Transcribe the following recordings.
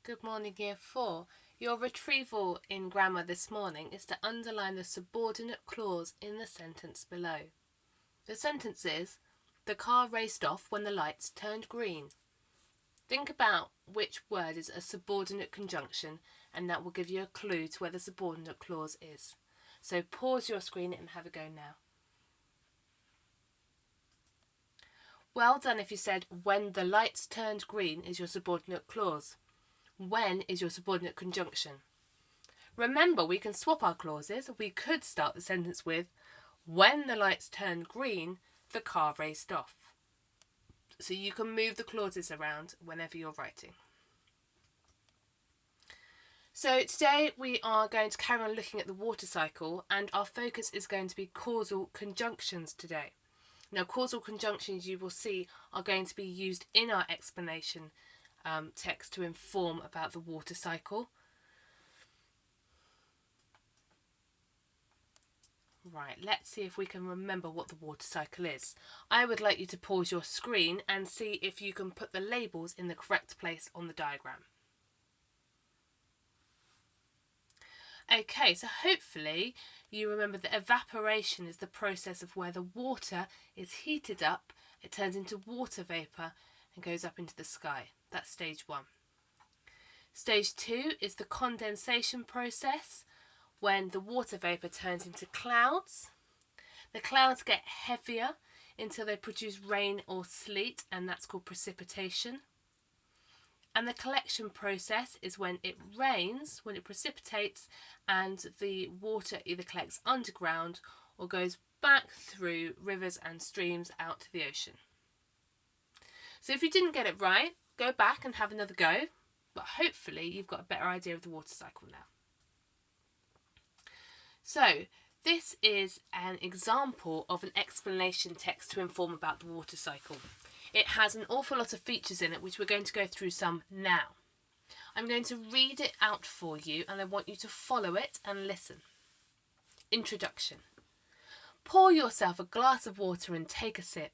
Good morning, Year 4. Your retrieval in grammar this morning is to underline the subordinate clause in the sentence below. The sentence is, the car raced off when the lights turned green. Think about which word is a subordinate conjunction, and that will give you a clue to where the subordinate clause is. So pause your screen and have a go now. Well done if you said, when the lights turned green is your subordinate clause. When is your subordinate conjunction. Remember, we can swap our clauses. We could start the sentence with, when the lights turned green, the car raced off. So you can move the clauses around whenever you're writing. So today we are going to carry on looking at the water cycle, and our focus is going to be causal conjunctions today. Now, causal conjunctions, you will see, are going to be used in our explanation text to inform about the water cycle. Right, let's see if we can remember what the water cycle is. I would like you to pause your screen and see if you can put the labels in the correct place on the diagram. Okay, so hopefully you remember that evaporation is the process of where the water is heated up, it turns into water vapour and goes up into the sky. That's stage 1. Stage 2 is the condensation process, when the water vapour turns into clouds. The clouds get heavier until they produce rain or sleet, and that's called precipitation. And the collection process is when it rains, when it precipitates, and the water either collects underground or goes back through rivers and streams out to the ocean. So if you didn't get it right, go back and have another go, but hopefully you've got a better idea of the water cycle now. So this is an example of an explanation text to inform about the water cycle. It has an awful lot of features in it, which we're going to go through some now. I'm going to read it out for you, and I want you to follow it and listen. Introduction. Pour yourself a glass of water and take a sip.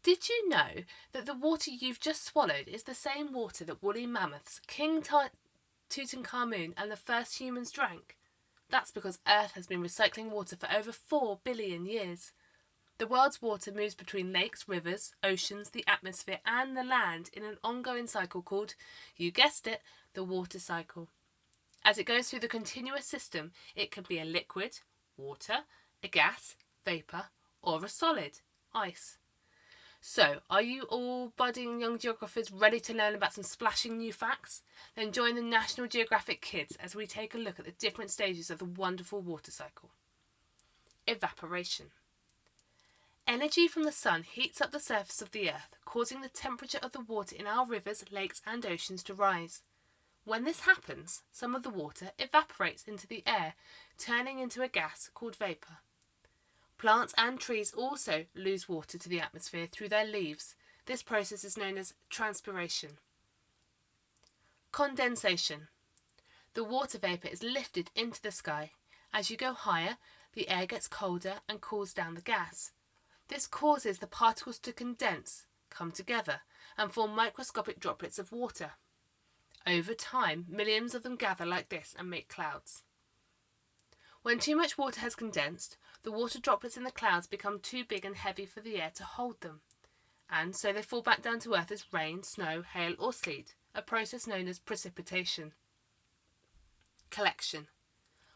Did you know that the water you've just swallowed is the same water that woolly mammoths, King Tutankhamun and the first humans drank? That's because Earth has been recycling water for over 4 billion years. The world's water moves between lakes, rivers, oceans, the atmosphere and the land in an ongoing cycle called, you guessed it, the water cycle. As it goes through the continuous system, it can be a liquid, water, a gas, vapour, or a solid, ice. So, are you all budding young geographers ready to learn about some splashing new facts? Then join the National Geographic kids as we take a look at the different stages of the wonderful water cycle. Evaporation. Energy from the sun heats up the surface of the earth, causing the temperature of the water in our rivers, lakes and oceans to rise. When this happens, some of the water evaporates into the air, turning into a gas called vapour. Plants and trees also lose water to the atmosphere through their leaves. This process is known as transpiration. Condensation. The water vapour is lifted into the sky. As you go higher, the air gets colder and cools down the gas. This causes the particles to condense, come together, and form microscopic droplets of water. Over time, millions of them gather like this and make clouds. When too much water has condensed, the water droplets in the clouds become too big and heavy for the air to hold them, and so they fall back down to earth as rain, snow, hail or sleet, a process known as precipitation. Collection.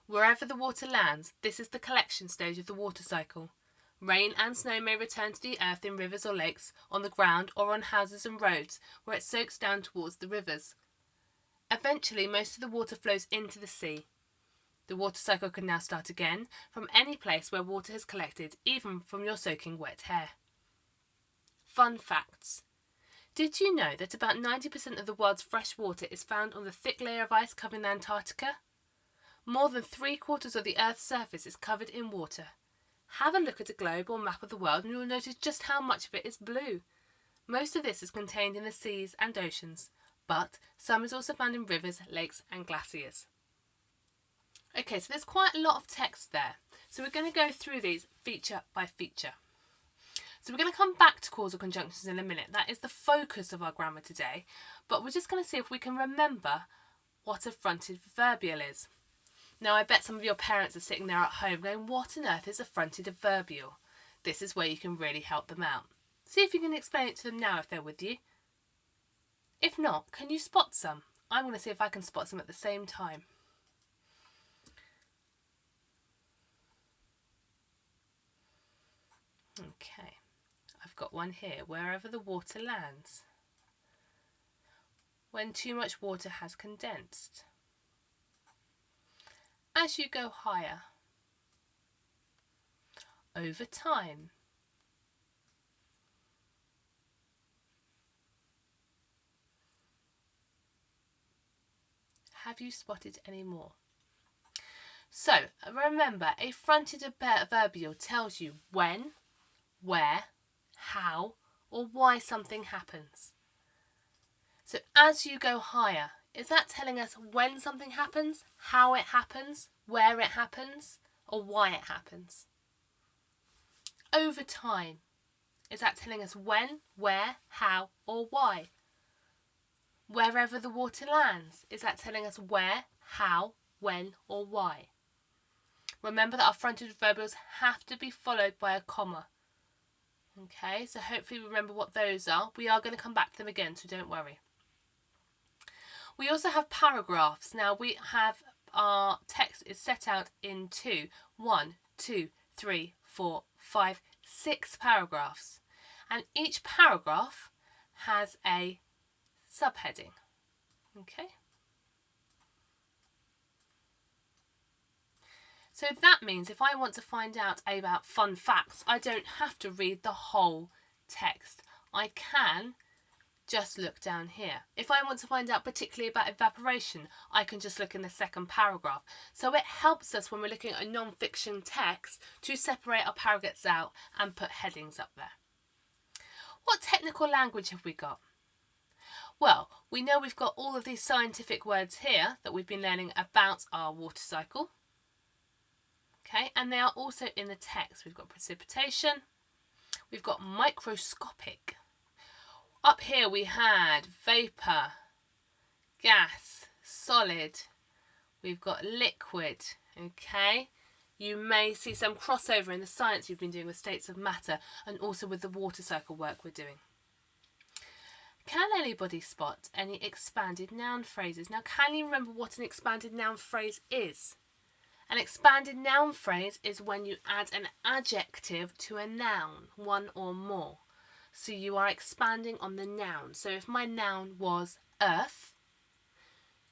Wherever the water lands, this is the collection stage of the water cycle. Rain and snow may return to the earth in rivers or lakes, on the ground or on houses and roads, where it soaks down towards the rivers. Eventually, most of the water flows into the sea. The water cycle can now start again from any place where water has collected, even from your soaking wet hair. Fun facts. Did you know that about 90% of the world's fresh water is found on the thick layer of ice covering Antarctica? More than 3/4 of the Earth's surface is covered in water. Have a look at a globe or map of the world and you'll notice just how much of it is blue. Most of this is contained in the seas and oceans, but some is also found in rivers, lakes and glaciers. Okay, so there's quite a lot of text there. So we're going to go through these feature by feature. So we're going to come back to causal conjunctions in a minute. That is the focus of our grammar today. But we're just going to see if we can remember what a fronted adverbial is. Now I bet some of your parents are sitting there at home going, what on earth is a fronted adverbial? This is where you can really help them out. See if you can explain it to them now if they're with you. If not, can you spot some? I'm going to see if I can spot some at the same time. Okay, I've got one here. Wherever the water lands. When too much water has condensed. As you go higher. Over time. Have you spotted any more? So, remember, a fronted adverbial tells you when, where, how, or why something happens. So, as you go higher, is that telling us when something happens, how it happens, where it happens, or why it happens? Over time, is that telling us when, where, how, or why? Wherever the water lands, is that telling us where, how, when, or why? Remember that our fronted adverbials have to be followed by a comma. Okay, so hopefully remember what those are. We are going to come back to them again, so don't worry. We also have paragraphs. Now we have our text is set out into 1, 2, 3, 4, 5, 6 paragraphs. And each paragraph has a subheading. Okay. So that means if I want to find out about fun facts, I don't have to read the whole text. I can just look down here. If I want to find out particularly about evaporation, I can just look in the second paragraph. So it helps us when we're looking at a non-fiction text to separate our paragraphs out and put headings up there. What technical language have we got? Well, we know we've got all of these scientific words here that we've been learning about our water cycle. Okay, and they are also in the text. We've got precipitation, we've got microscopic. Up here we had vapour, gas, solid, we've got liquid, okay. You may see some crossover in the science you've been doing with states of matter and also with the water cycle work we're doing. Can anybody spot any expanded noun phrases? Now, can you remember what an expanded noun phrase is? An expanded noun phrase is when you add an adjective to a noun, one or more. So you are expanding on the noun. So if my noun was earth,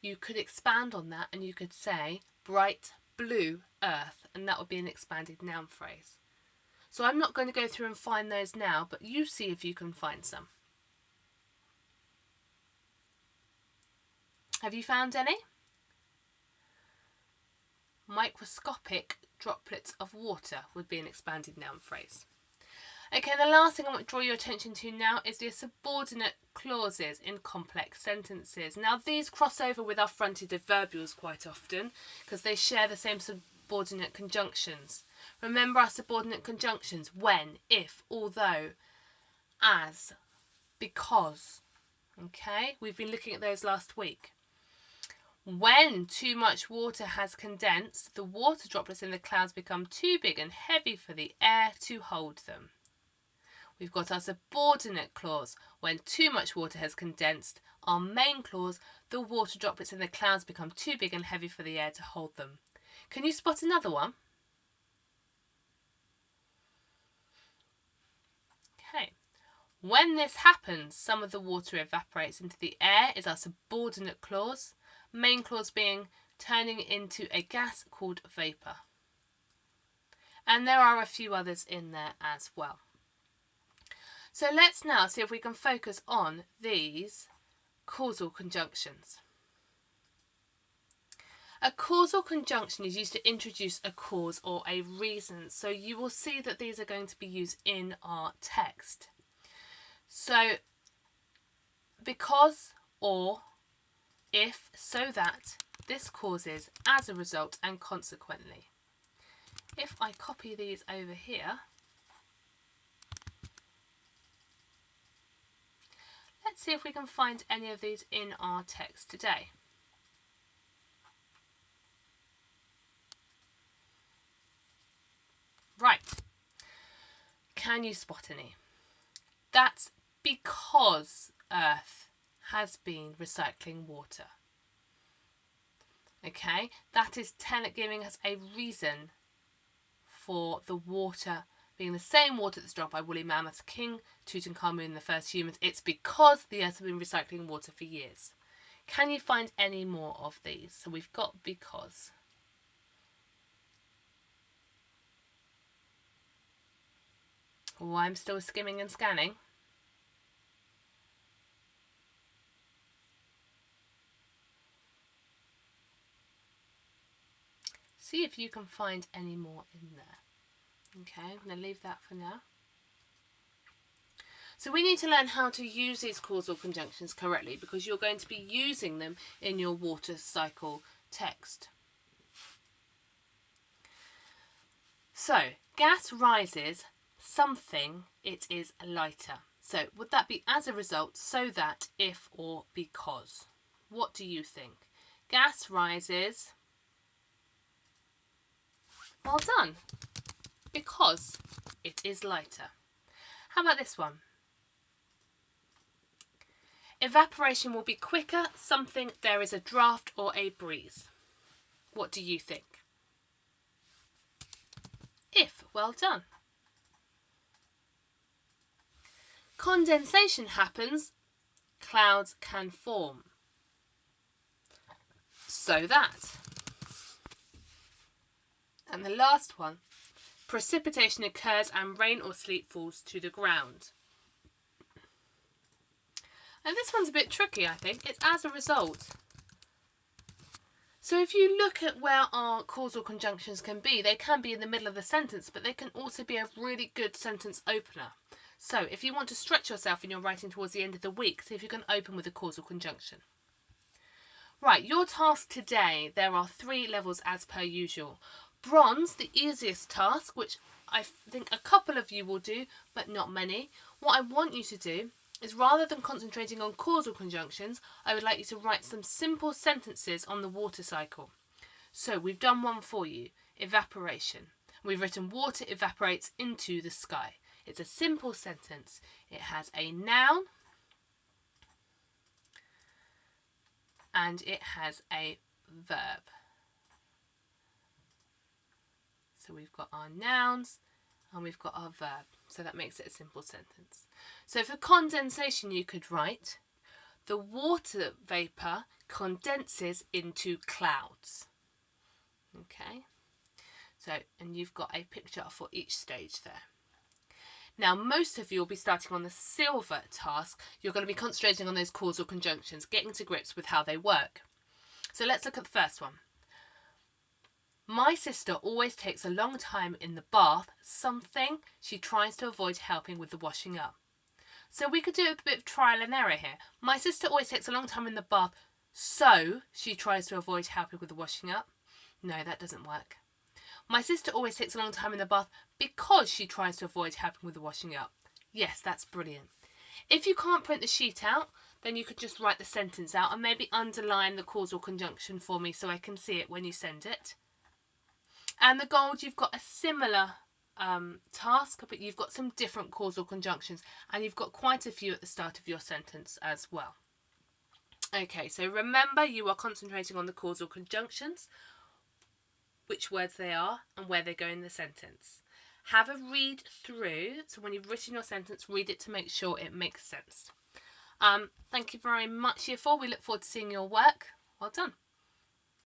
you could expand on that and you could say bright blue earth, and that would be an expanded noun phrase. So I'm not going to go through and find those now, but you see if you can find some. Have you found any? Microscopic droplets of water would be an expanded noun phrase. Okay, the last thing I want to draw your attention to now is the subordinate clauses in complex sentences. Now these cross over with our fronted adverbials quite often because they share the same subordinate conjunctions. Remember our subordinate conjunctions: when, if, although, as, because. Okay, we've been looking at those last week. When too much water has condensed, the water droplets in the clouds become too big and heavy for the air to hold them. We've got our subordinate clause. When too much water has condensed, our main clause, the water droplets in the clouds become too big and heavy for the air to hold them. Can you spot another one? Okay. When this happens, some of the water evaporates into the air is our subordinate clause. Main clause being turning into a gas called vapour. And there are a few others in there as well. So let's now see if we can focus on these causal conjunctions. A causal conjunction is used to introduce a cause or a reason. So you will see that these are going to be used in our text. So because, or, if, so that, this causes, as a result, and consequently. If I copy these over here, let's see if we can find any of these in our text today. Right. Can you spot any? That's because Earth has been recycling water. Okay, that is giving us a reason for the water being the same water that's drunk by woolly mammoths, King Tutankhamun, the first humans. It's because the Earth has been recycling water for years. Can you find any more of these? So we've got because. Oh, I'm still skimming and scanning. See if you can find any more in there. Okay, I'm going to leave that for now. So we need to learn how to use these causal conjunctions correctly because you're going to be using them in your water cycle text. So, gas rises, something, it is lighter. So, would that be as a result, so that, if, or because? What do you think? Gas rises. Well done. Because it is lighter. How about this one? Evaporation will be quicker, something, there is a draft or a breeze. What do you think? If, well done. Condensation happens, clouds can form. So that. And the last one, precipitation occurs and rain or sleet falls to the ground. And this one's a bit tricky, I think. It's as a result. So if you look at where our causal conjunctions can be, they can be in the middle of the sentence, but they can also be a really good sentence opener. So if you want to stretch yourself in your writing towards the end of the week, see if you can open with a causal conjunction. Right, your task today, there are 3 levels as per usual. Bronze, the easiest task, which I think a couple of you will do, but not many. What I want you to do is, rather than concentrating on causal conjunctions, I would like you to write some simple sentences on the water cycle. So we've done one for you, evaporation. We've written water evaporates into the sky. It's a simple sentence. It has a noun and it has a verb. So we've got our nouns and we've got our verb. So that makes it a simple sentence. So for condensation, you could write, the water vapour condenses into clouds. Okay. So, and you've got a picture for each stage there. Now, most of you will be starting on the silver task. You're going to be concentrating on those causal conjunctions, getting to grips with how they work. So let's look at the first one. My sister always takes a long time in the bath, something she tries to avoid helping with the washing up. So we could do a bit of trial and error here. My sister always takes a long time in the bath, so she tries to avoid helping with the washing up. No, that doesn't work. My sister always takes a long time in the bath because she tries to avoid helping with the washing up. Yes, that's brilliant. If you can't print the sheet out, then you could just write the sentence out and maybe underline the causal conjunction for me so I can see it when you send it. And the gold, you've got a similar task, but you've got some different causal conjunctions and you've got quite a few at the start of your sentence as well. Okay, so remember you are concentrating on the causal conjunctions, which words they are and where they go in the sentence. Have a read through, so when you've written your sentence, read it to make sure it makes sense. Thank you very much, Year 4. We look forward to seeing your work. Well done.